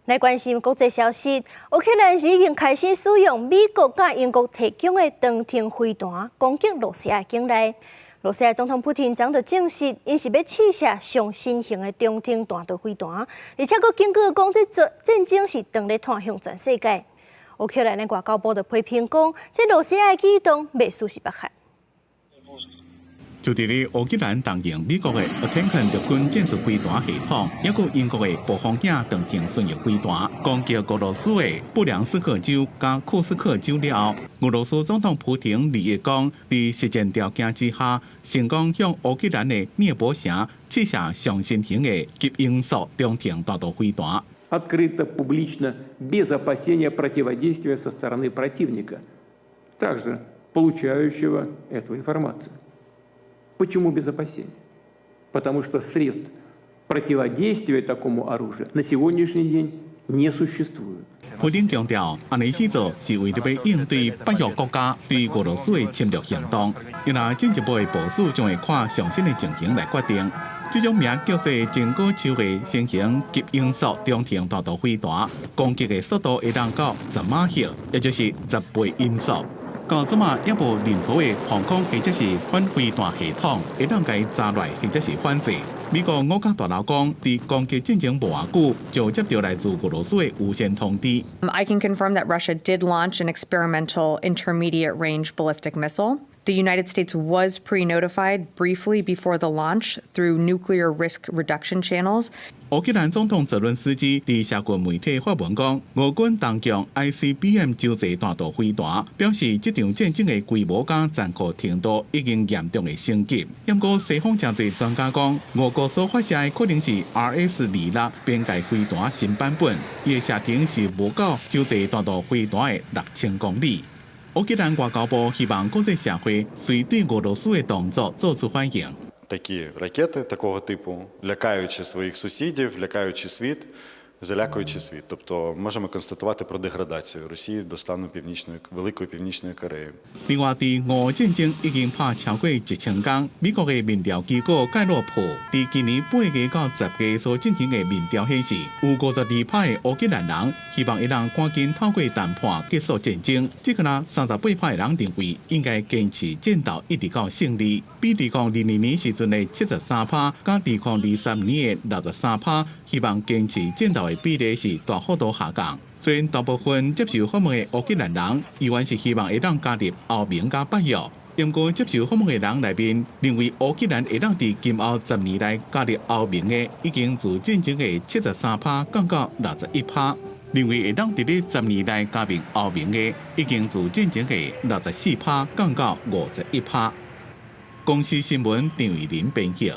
来关心国际消息，乌克兰已经开始使用美国甲英国提供的长程飞弹攻击罗西亚境内。罗西亚总统普京昨就证实，因是要试射上新型的中程弹道飞弹，而且佫根据讲，这战争是当咧探向全世界。乌克兰的外交部就批评讲，这罗西亚的举动未属是北韩。 就伫咧乌克兰动用美国的 Attack 陆军战术飞弹系统，也有英国的暴风影长程巡弋飞弹攻击俄罗斯的布良斯克州甲库斯克州了后，俄罗斯总统普京2月讲，伫实践条件之下，成功向乌克兰的涅伯城试射上新型的极音速中程弹道飞弹。 Открыто, публично, без опасения противодействия со стороны противника, также получающего эту информацию. Почему без опасений? Потому что средств противодействия такому оружию на сегодняшний день не существует. 普京强调，安尼制作是为了要应对北约国家对俄罗斯的侵略行动，因而进一步的部署将会看上新的情形来决定。这种名叫做“真果球”的新型极音速中程弹道飞弹，攻击的速度会达到10马赫，也就是10倍音速。 到即马也无任何的防空或者是反飞弹系统会当甲伊炸落或者是反制。美国五角大楼讲，伫攻击进程无偌久，就接到来自俄罗斯的无线通知。I can confirm that Russia did launch an experimental intermediate-range ballistic missile. The United States was pre-notified briefly before the launch through nuclear risk reduction channels. 乌克兰总统泽伦斯基伫社群媒体发文讲，俄军动用 ICBM 洲际弹道飞弹，表示这场战争的规模甲残酷程度已经严重的升级。不过，西方真侪专家讲，俄国所发射的可能是 RS-26边界飞弹新版本，伊的射程是无够洲际弹道飞弹的6000公里。 乌克兰外交部希望国际社会随对俄罗斯的动作做出反应。 Такі ракети такого типу, лякаючи своїх сусідів, лякаючи світ, залякуючи світ. Тобто можемо констатувати про деградацію Росії до стану Великої Північної Кореї. 另外，伫俄乌战争已经拍超过1000天，美国的民调机构盖洛普伫今年8月到10月所进行的民调显示，有52%的乌克兰人希望伊人赶紧透过谈判结束战争，只可能38%的人认为应该坚持战斗一直到胜利，比2022年时阵的73%，甲2023年的63%希望坚持战斗的比例是大幅度下降。 虽然大部分接受访问的乌克兰人依然是希望会当加入欧盟甲北约，不过接受访问的人内面认为乌克兰会当伫今后10年内加入欧盟的，已经自战争的73%降到61%；认为会当伫咧10年内加入欧盟的，已经自战争的64%降到51%。公司新闻张玉林编辑。